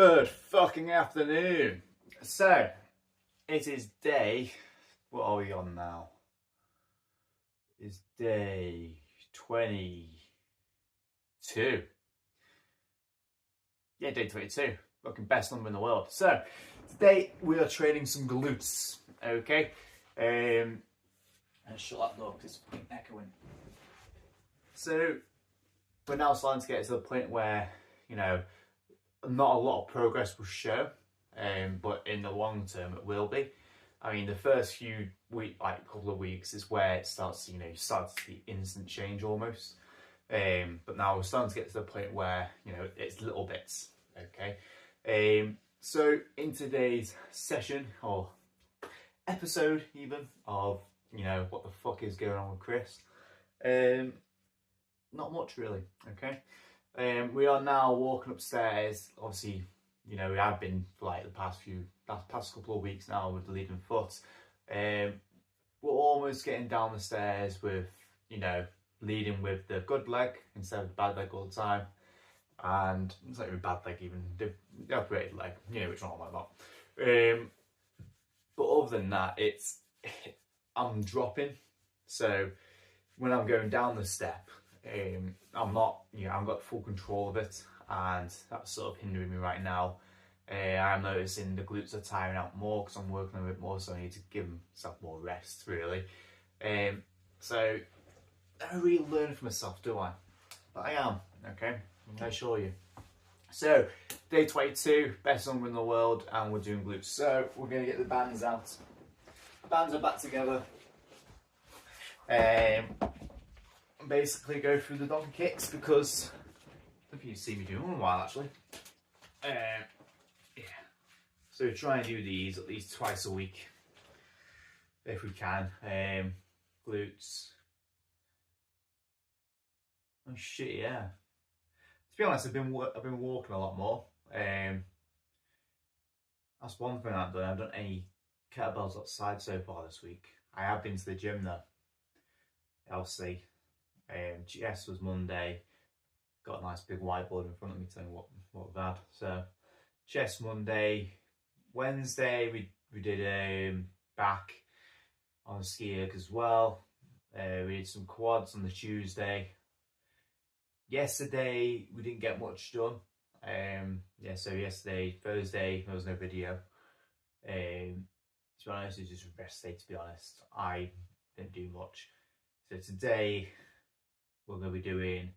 Good fucking afternoon. So, it is day, what are we on now? It's day 22. Yeah, day 22. Fucking best number in the world. So, today we are training some glutes, okay? And shut that door because it's fucking echoing. So, we're now starting to get to the point where, you know, not a lot of progress will show, but in the long term it will be. I mean, the first few couple of weeks is where it starts, you start to see instant change almost. But now we're starting to get to the point where, it's little bits, okay? So in today's session, or episode even, of, what the fuck is going on with Chris, not much really, okay? We are now walking upstairs. Obviously, we have been for like the past couple of weeks now with the leading foot. We're almost getting down the stairs with, leading with the good leg instead of the bad leg all the time. And it's not even bad leg, even the operated leg, which one like that. But other than that, I'm dropping. So when I'm going down the step, I'm not, I've got full control of it, and that's sort of hindering me right now. I'm noticing the glutes are tiring out more because I'm working a bit more, so I need to give myself more rest, really. So I don't really learn from myself, do I? But I am, okay? I assure you. So, day 22, best number in the world, and we're doing glutes. So, we're going to get the bands out. The bands are back together. Basically go through the donkey kicks because I don't think you've seen me doing one in a while actually. Yeah. So try and do these at least twice a week if we can. Glutes. Oh shit, yeah. To be honest, I've been walking a lot more. That's one thing I've done. I've done any kettlebells outside so far this week. I have been to the gym though. Obviously. GS was Monday. Got a nice big whiteboard in front of me telling me what we've had. So chest Monday. Wednesday we did back on ski erg as well. We did some quads on the Tuesday. Yesterday we didn't get much done. So yesterday, Thursday, there was no video. To be honest, it was just a rest day, to be honest. I didn't do much. So today we're going to be doing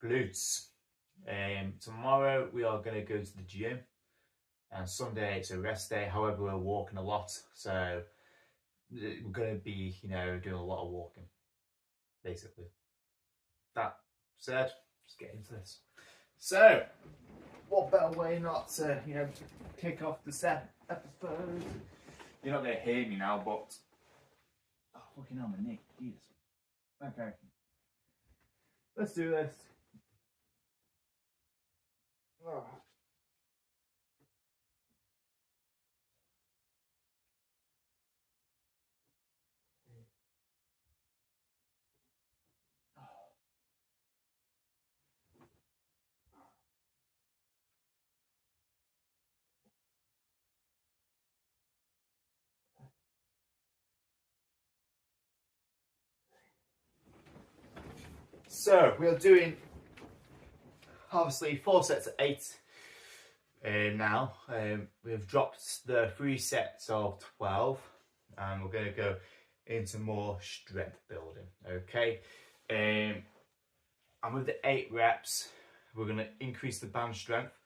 glutes. Tomorrow we are going to go to the gym, and Sunday it's a rest day. However, we're walking a lot, so we're going to be, doing a lot of walking, basically. That said, let's get into this. So, what better way not to, kick off the episode? You're not going to hear me now, but fucking hell, my neck, Jesus. Okay. Let's do this. Oh. So we are doing obviously 4 sets of 8 now. We've dropped the 3 sets of 12, and we're going to go into more strength building, okay? And with the 8 reps, we're going to increase the band strength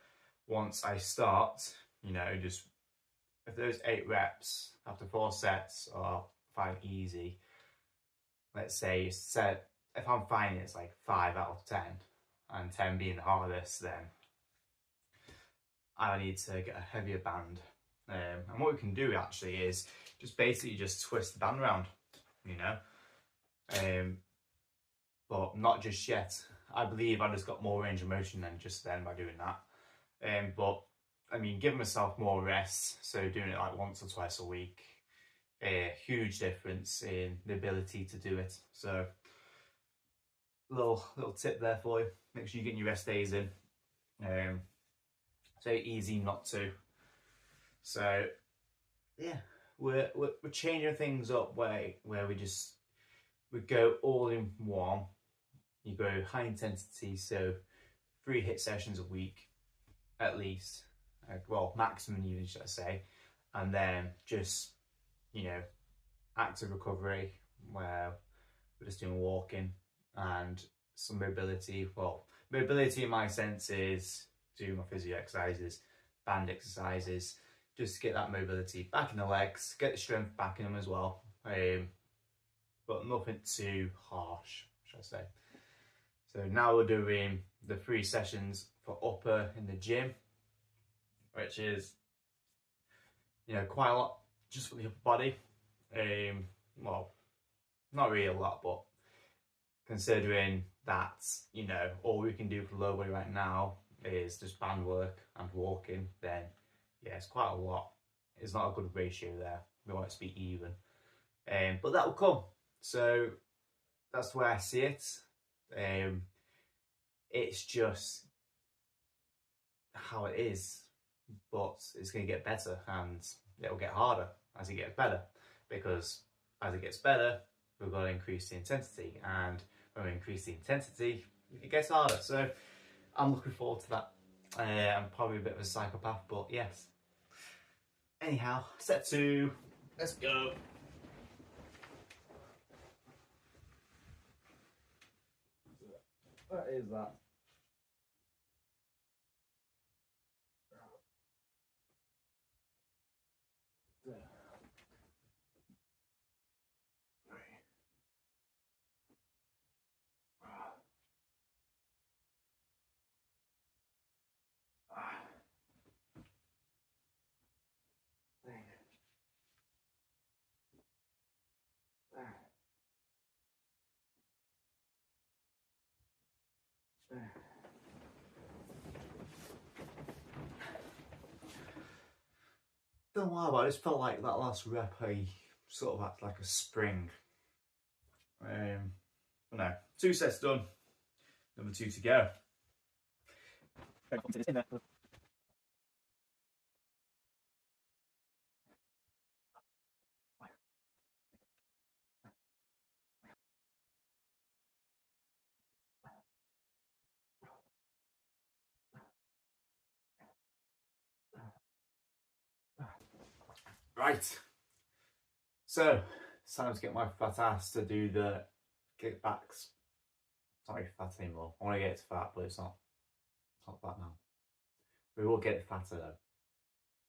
once I start, just if those 8 reps after 4 sets are fine easy, let's say if I'm finding it's like 5 out of 10, and 10 being the hardest, then I need to get a heavier band. And what we can do actually is just basically just twist the band around, but not just yet. I believe I just got more range of motion than just then by doing that. But I mean, giving myself more rest, so doing it like once or twice a week, a huge difference in the ability to do it. So little tip there for you. Make sure you're getting your rest days in. so easy not to. So yeah, we're changing things up where we go all in one. You go high intensity, so 3 HIIT sessions a week at least, well, maximum even, should I say, and then just, you know, active recovery where we're just doing walking and some mobility. Well, mobility in my sense is doing my physio exercises, band exercises, just to get that mobility back in the legs, get the strength back in them as well, but nothing too harsh, should I say. So now we're doing the 3 sessions for upper in the gym, which is, you know, quite a lot just for the upper body. Well, not really a lot, but considering that, you know, all we can do for lower body right now is just band work and walking, then yeah, it's quite a lot. It's not a good ratio there. We want it to be even. But that will come. So that's the way I see it. It's just how it is, but it's going to get better and it'll get harder as it gets better, because as it gets better, we've got to increase the intensity, and when we increase the intensity, it gets harder. So I'm looking forward to that. I'm probably a bit of a psychopath, but yes. Anyhow, set 2, let's go. What is that? Don't know why, but I just felt like that last rep I sort of acted like a spring. But no, 2 sets done, number 2 to go. Right, so it's time to get my fat ass to do the kickbacks. It's not really fat anymore. I want to get it to fat, but it's not fat now. We will get it fatter though.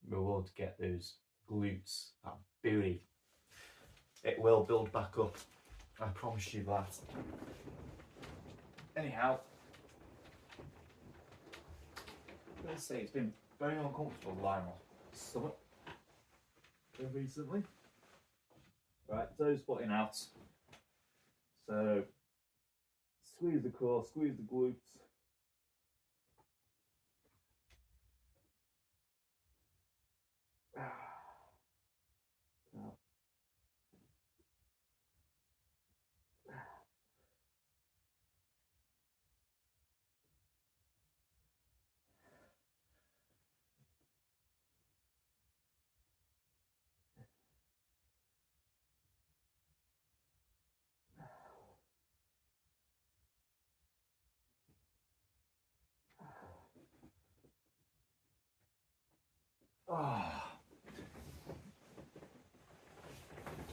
We will get those glutes, that booty. It will build back up. I promise you that. Anyhow, let's say it's been very uncomfortable lying on my stomach recently. Right, toes putting out. So squeeze the core, squeeze the glutes. Ah.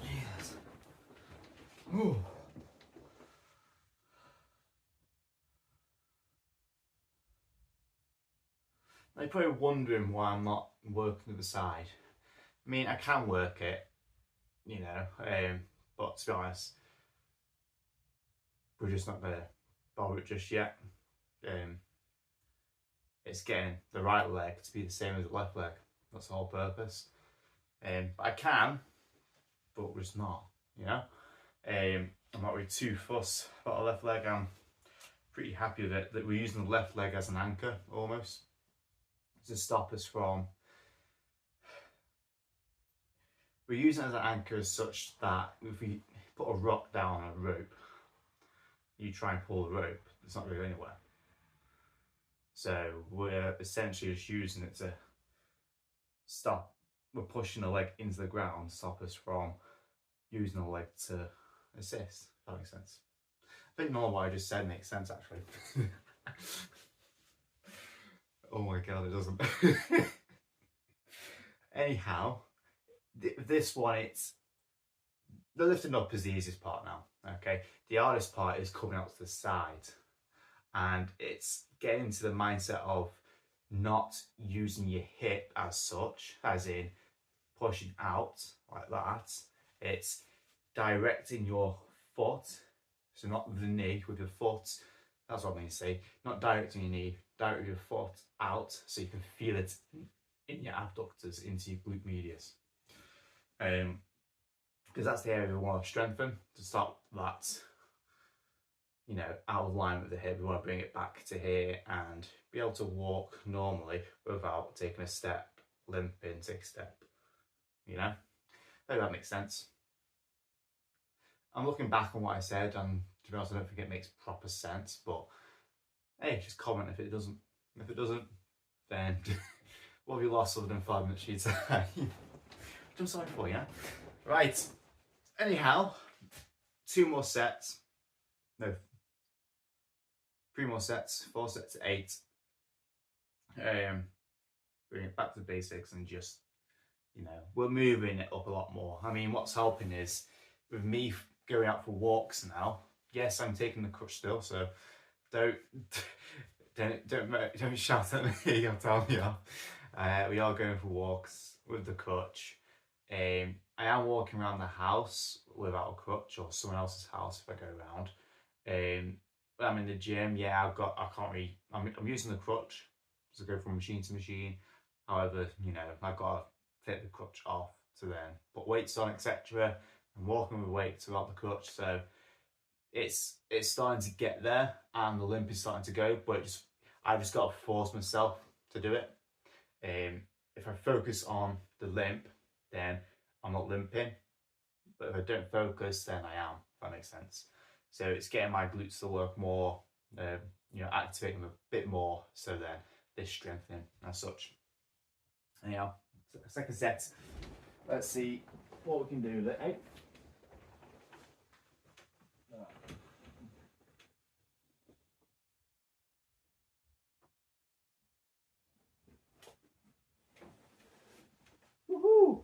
Yes. Ooh. Now you're probably wondering why I'm not working to the side. I mean, I can work it, you know, but to be honest, we're just not going to bother it just yet. It's getting the right leg to be the same as the left leg. That's the whole purpose. But I can, but we're just not, you know. I'm not really too fussed about the left leg. I'm pretty happy with it, that we're using the left leg as an anchor almost to stop us from. We're using it as an anchor such that if we put a rock down on a rope, you try and pull the rope, it's not going anywhere. So we're essentially just using it to stop, we're pushing the leg into the ground to stop us from using the leg to assist, if that makes sense. I think none of what I just said makes sense actually. Oh my god, it doesn't. Anyhow, this one, it's the lifting up is the easiest part now. Okay, the hardest part is coming out to the side, and it's getting into the mindset of not using your hip as such, as in pushing out like that. It's directing your foot, so not the knee, with your foot. That's what I mean to say. Not directing your knee, direct your foot out so you can feel it in your abductors into your glute medius. Because that's the area we want to strengthen to stop that, you know, out of line with the hip. We want to bring it back to here and be able to walk normally without taking a step, limping, take a step, you know? I hope that makes sense. I'm looking back on what I said, and to be honest, I don't think it makes proper sense, but hey, just comment if it doesn't. If it doesn't, then what have you lost other than 5 minutes she'd say? Which I'm sorry for, yeah? Right, anyhow, 2 more sets. No, 3 more sets, 4 sets of 8. Bring it back to the basics and just, you know, we're moving it up a lot more. I mean, what's helping is with me going out for walks now. Yes, I'm taking the crutch still, so don't shout at me or tell me off. We are going for walks with the crutch. I am walking around the house without a crutch, or someone else's house if I go around. When I'm in the gym, yeah, I'm using the crutch to go from machine to machine. However, you know, I've got to take the crutch off to then put weights on, etc. I'm walking with weights without the crutch, so it's starting to get there, and the limp is starting to go. But I've just got to force myself to do it. If I focus on the limp, then I'm not limping. But if I don't focus, then I am. If that makes sense. So it's getting my glutes to work more, you know, activating them a bit more, so then they're strengthening as such. Anyhow, second set. Let's see what we can do with it. Eh? Woohoo!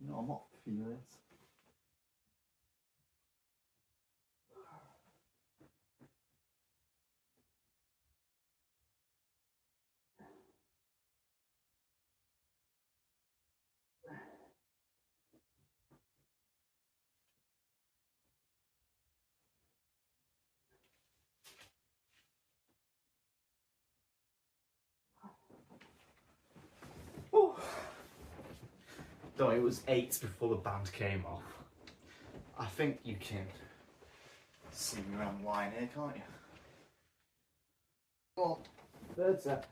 No, I'm not feeling it. Oh. No, it was 8 before the band came off. I think you can see me around line here, can't you? Well, third set.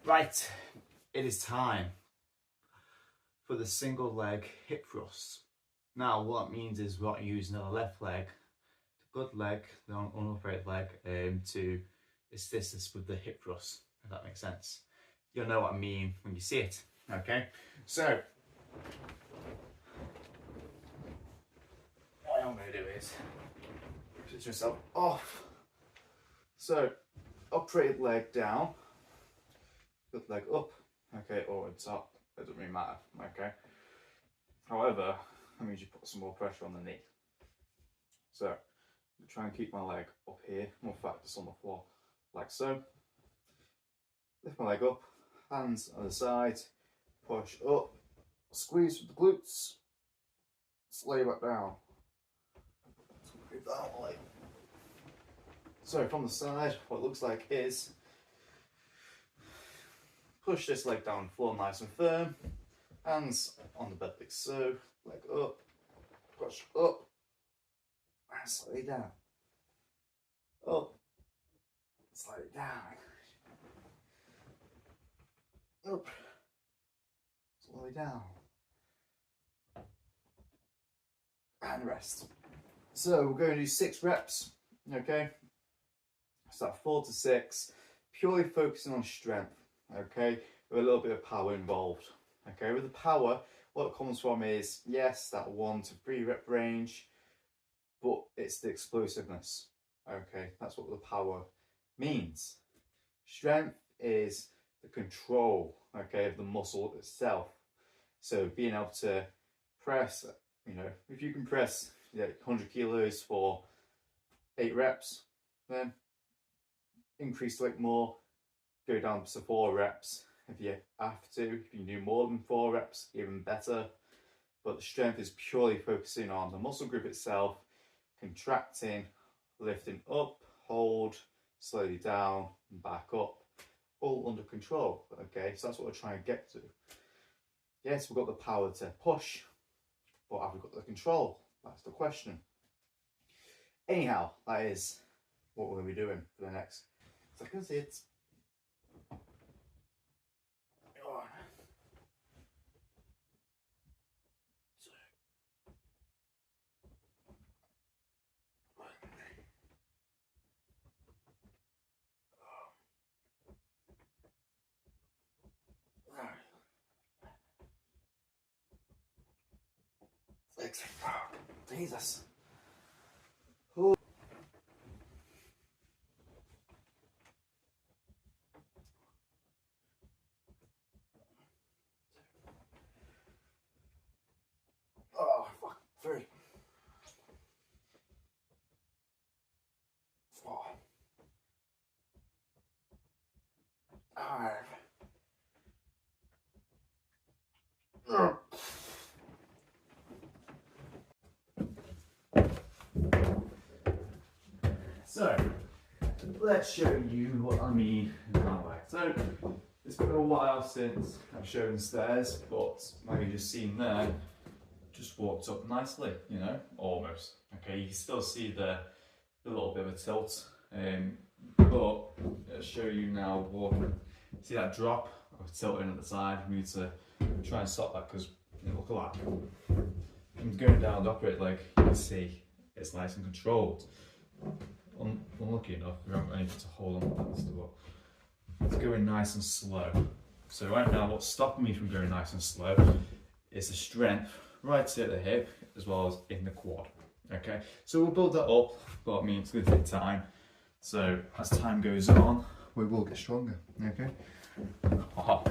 Right, it is time for the single leg hip thrust. Now, what that means is we're not using our left leg, the good leg, the unoperated leg, to assist us with the hip thrust, if that makes sense. You'll know what I mean when you see it, okay? So, what I'm going to do is switch myself off. So, operated leg down, good leg up, okay, or on top, it doesn't really matter, okay? However, that means you put some more pressure on the knee. So, I'm try and keep my leg up here, more focus on the floor, like so. Lift my leg up, hands on the side, push up, squeeze with the glutes, lay back down. That way. So from the side, what it looks like is push this leg down, floor nice and firm, hands on the bed like so, leg up, push up, and slightly down. Up, slightly down. Up, slowly down. And rest. So we're going to do 6 reps, okay? Start 4 to 6, purely focusing on strength, okay? With a little bit of power involved, okay? With the power, what it comes from is, yes, that 1 to 3 rep range, but it's the explosiveness, okay? That's what the power means. Strength is the control, okay, of the muscle itself. So being able to press, you know, if you can press 100 kilos for 8 reps, then increase the weight more, go down to 4 reps if you have to. If you can do more than 4 reps, even better. But the strength is purely focusing on the muscle group itself, contracting, lifting up, hold, slowly down, and back up, all under control, okay? So that's what we're trying to get to. Yes, we've got the power to push, but have we got the control? That's the question. Anyhow, that is what we're going to be doing for the next seconds. It's Jesus. Oh. Oh, fuck. 3, 4, 5. So, let's show you what I mean in that way. So, it's been a while since I've shown stairs, but like you just seen there, just walked up nicely, you know, almost. Okay, you can still see the little bit of a tilt, but I'll show you now walking. See that drop of tilting at the side? We need to try and stop that because look at that. I'm going down the opposite leg, you can see it's nice and controlled. Unlucky enough, we haven't been able to hold on to that stuff. It's going nice and slow. So right now, what's stopping me from going nice and slow is the strength right at the hip as well as in the quad. Okay, so we'll build that up, but I mean it's going to take time. So as time goes on, we will get stronger. Okay. Aha.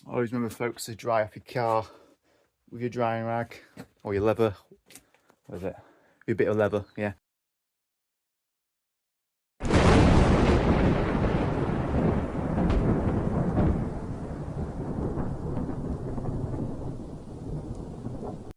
Always remember, folks, to dry off your car with your drying rag or your leather. What is it? A bit of leather, yeah.